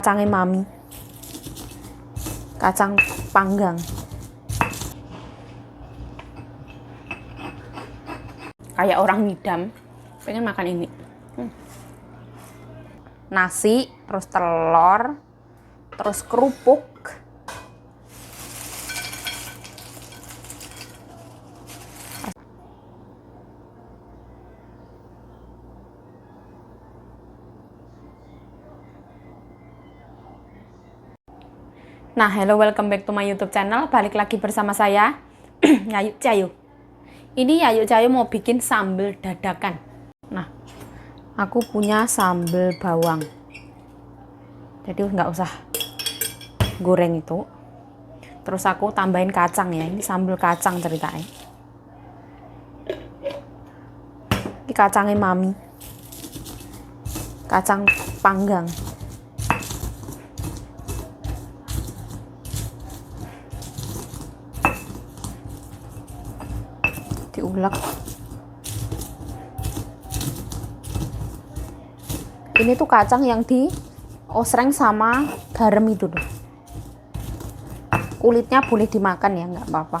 Kacangnya mami, kacang panggang. Kayak orang ngidam, pengen makan ini. Nasi, terus telur, terus kerupuk. Nah, hello, welcome back to my YouTube channel. Balik lagi bersama saya, Yayu Cayu. Ini Yayu Cayu mau bikin sambal dadakan. Nah, aku punya sambal bawang. Jadi nggak usah goreng itu. Terus aku tambahin kacang ya. Ini sambal kacang ceritanya. Ini kacangnya mami, kacang panggang. Diulek. Ini tuh kacang yang di osreng sama garam itu tuh. Kulitnya boleh dimakan ya, nggak apa-apa.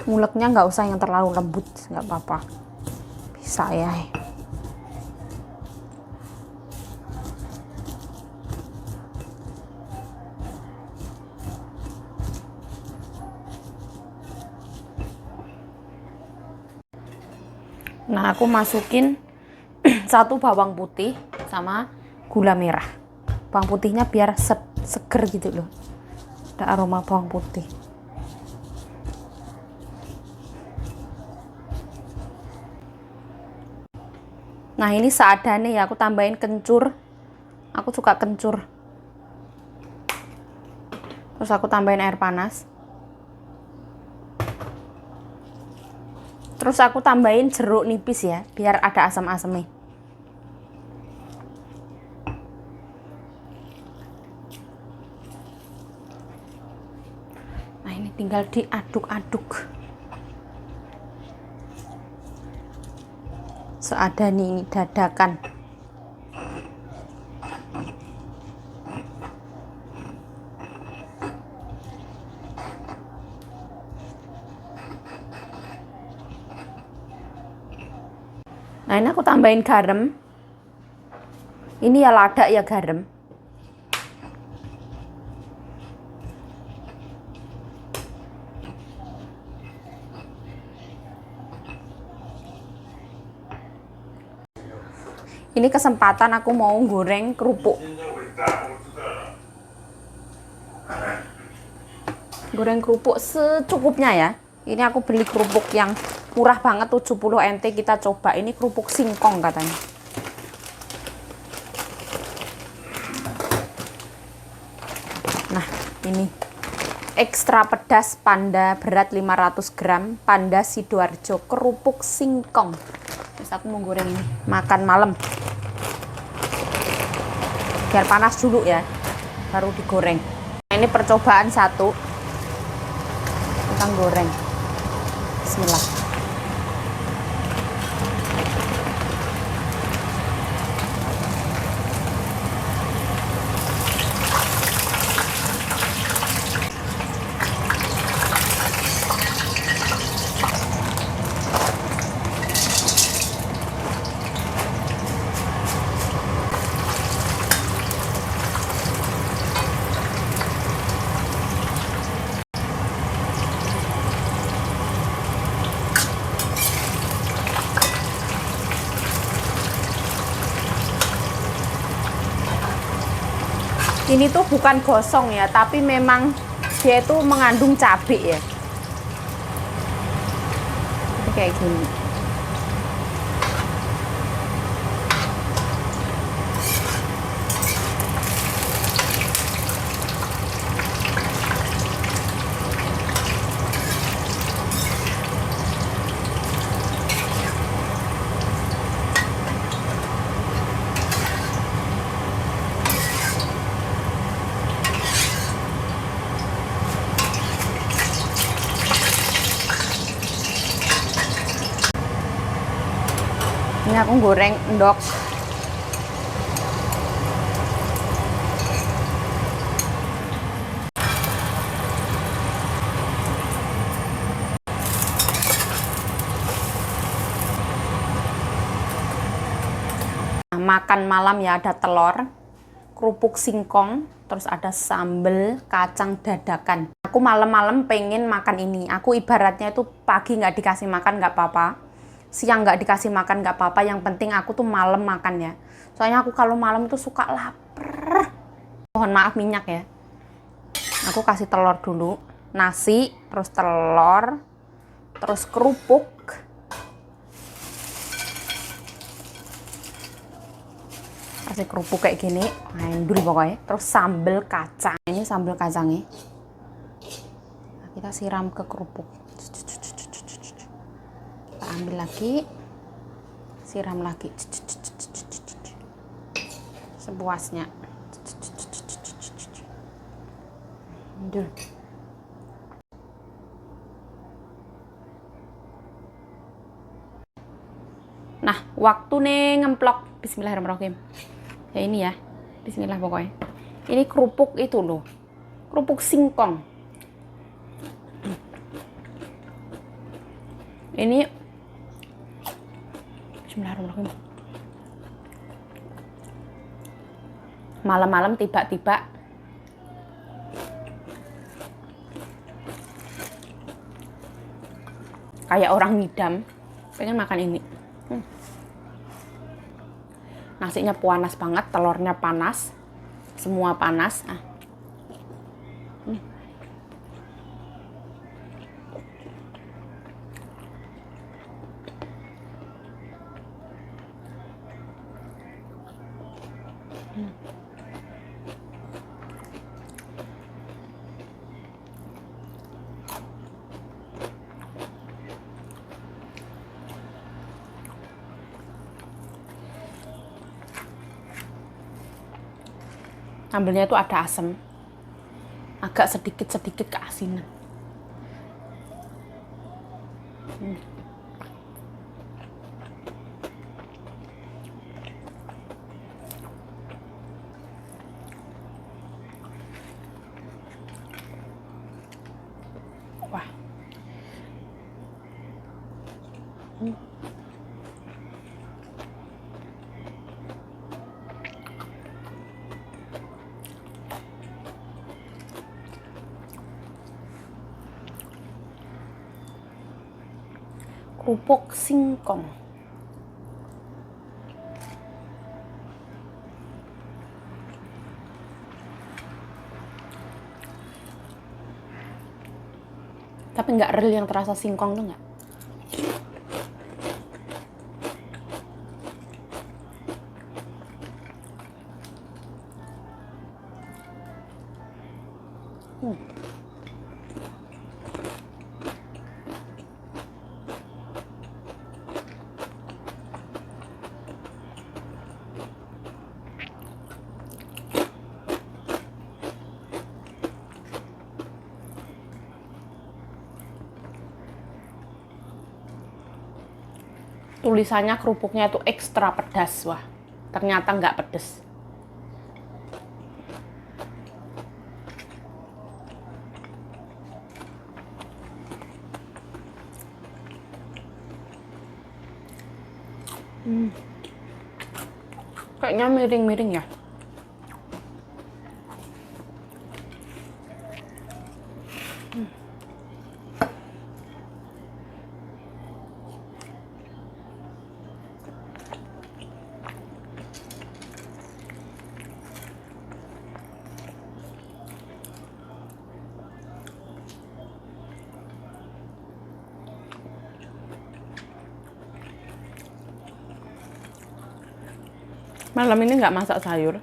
Nguleknya nggak usah yang terlalu lembut, nggak apa-apa. Bisa ya. Nah, aku masukin satu bawang putih sama gula merah. Bawang putihnya biar seger gitu loh. Ada aroma bawang putih. Nah, ini seadanya ya, aku tambahin kencur. Aku suka kencur. Terus aku tambahin air panas. Terus aku tambahin jeruk nipis ya, biar ada asam-asamnya. Nah, ini tinggal diaduk-aduk. Seadanya ini dadakan. Nah, ini aku tambahin garam. Ini ya lada ya garam. Ini kesempatan aku mau goreng kerupuk. Goreng kerupuk secukupnya ya. Ini aku beli kerupuk yang murah banget, 70 NT. Kita coba, ini kerupuk singkong katanya. Nah, ini ekstra pedas panda berat 500 gram, Panda Sidoarjo, kerupuk singkong. Terus aku mau goreng ini, makan malam. Biar panas dulu ya, baru digoreng. Nah, ini percobaan satu. Kita goreng. Bismillah. Ini tuh bukan gosong ya, tapi memang dia itu mengandung cabai ya. Jadi kayak gini. Ini aku goreng endok. Nah, makan malam ya, ada telur, kerupuk singkong, terus ada sambal kacang dadakan. Aku malam-malam pengen makan ini. Aku ibaratnya itu pagi nggak dikasih makan nggak apa-apa, siang nggak dikasih makan nggak apa-apa, yang penting aku tuh malam makan ya. Soalnya aku kalau malam itu suka lapar. Mohon maaf minyak ya. Aku kasih telur dulu, nasi, terus telur, terus kerupuk. Kasih kerupuk kayak gini, mandul pokoknya. Terus sambal kacang. Ini sambal kacangnya. Nah, kita siram ke kerupuk. Kita ambil lagi, siram lagi. Sepuasnya. Mandul. Nah, waktu nih ngemplok. Bismillahirrahmanirrahim. Ya ini ya, bismillah pokoknya. Ini kerupuk itu loh, kerupuk singkong. Ini bismillahirrahmanirrahim. Malam-malam tiba-tiba kayak orang ngidam, pengen makan ini. Nasinya panas banget, telurnya panas, semua panas. Sambalnya itu ada asam, agak sedikit-sedikit keasinan. Wah. Kerupuk singkong. Tapi nggak real yang terasa singkong tuh nggak. Tulisannya kerupuknya itu ekstra pedas. Wah, ternyata nggak pedes. Kayaknya miring-miring ya. Malam ini nggak masak sayur.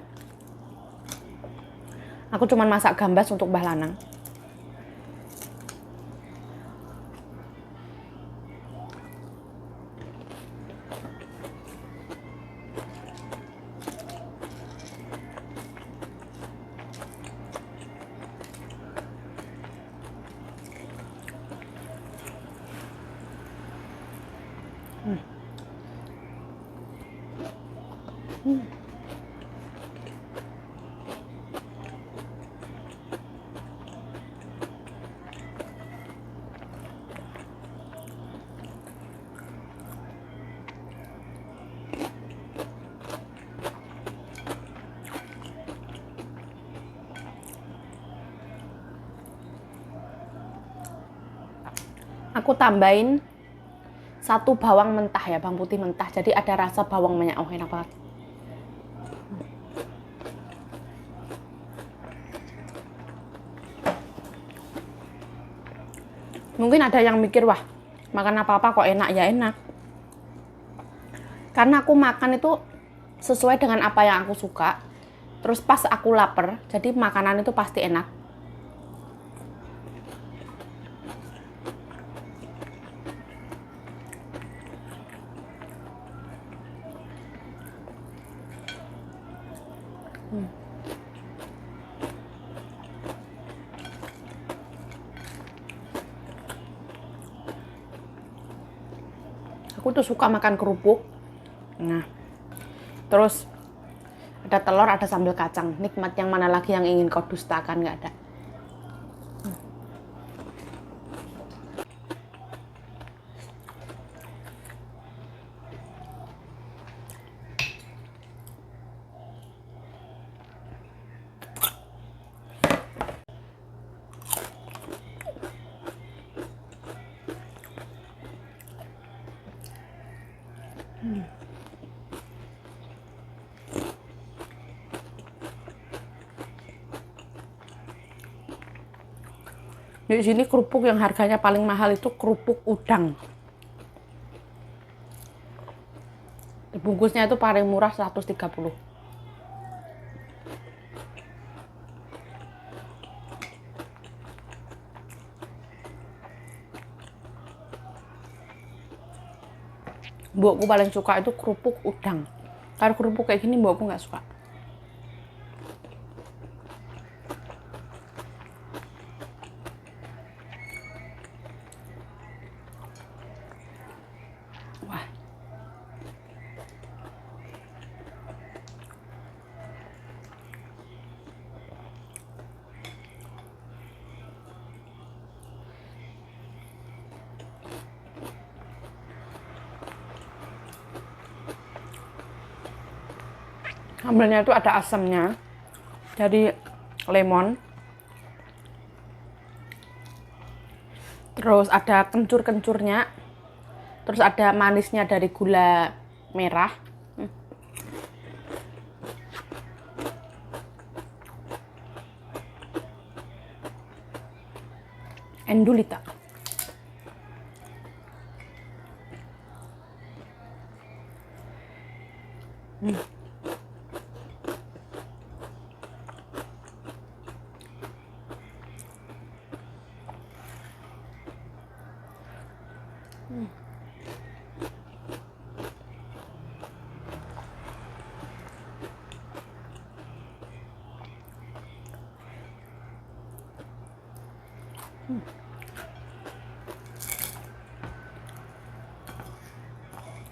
Aku cuma masak gambas untuk Mbah Lanang. Aku tambahin 1 bawang mentah ya, bawang putih mentah. Jadi ada rasa bawang banyak. Oh, enak banget. Mungkin ada yang mikir, wah, makan apa-apa kok enak. Ya enak. Karena aku makan itu sesuai dengan apa yang aku suka. Terus pas aku lapar, jadi makanan itu pasti enak. Aku tuh suka makan kerupuk. Nah, terus ada telur, ada sambal kacang. Nikmat yang mana lagi yang ingin kau dustakan? Nggak ada. Di sini kerupuk yang harganya paling mahal itu kerupuk udang. Bungkusnya itu paling murah 130. Mbokku paling suka itu kerupuk udang. Kalau kerupuk kayak gini mbokku nggak suka. Wah. Sambalnya itu ada asamnya dari lemon, terus ada kencur-kencurnya, terus ada manisnya dari gula merah. Endulita.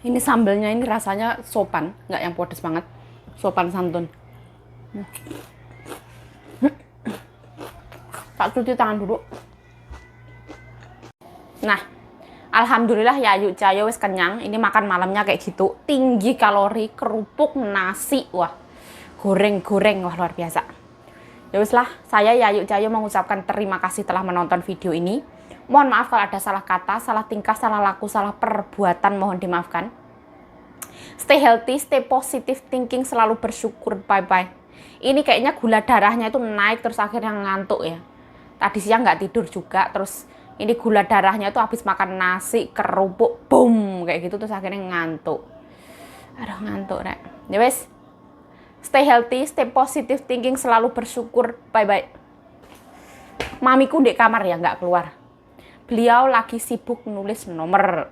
Ini sambalnya ini rasanya sopan, nggak yang pedes banget, sopan santun. Tak cuci tangan dulu. Nah, alhamdulillah ya yuk Cayo wis kenyang. Ini makan malamnya kayak gitu, tinggi kalori, kerupuk, nasi, wah goreng-goreng, wah luar biasa. Ya wis lah, saya Yayu Cayo mengucapkan terima kasih telah menonton video ini. Mohon maaf kalau ada salah kata, salah tingkah, salah laku, salah perbuatan, mohon dimaafkan. Stay healthy, stay positive thinking, selalu bersyukur, bye-bye. Ini kayaknya gula darahnya itu naik terus akhirnya ngantuk ya. Tadi siang nggak tidur juga, terus ini gula darahnya itu habis makan nasi, kerupuk, boom, kayak gitu terus akhirnya ngantuk. Aduh ngantuk rek. Ya wes, stay healthy, stay positive thinking, selalu bersyukur, bye-bye. Mamiku di kamar ya, nggak keluar. Beliau lagi sibuk nulis nomor.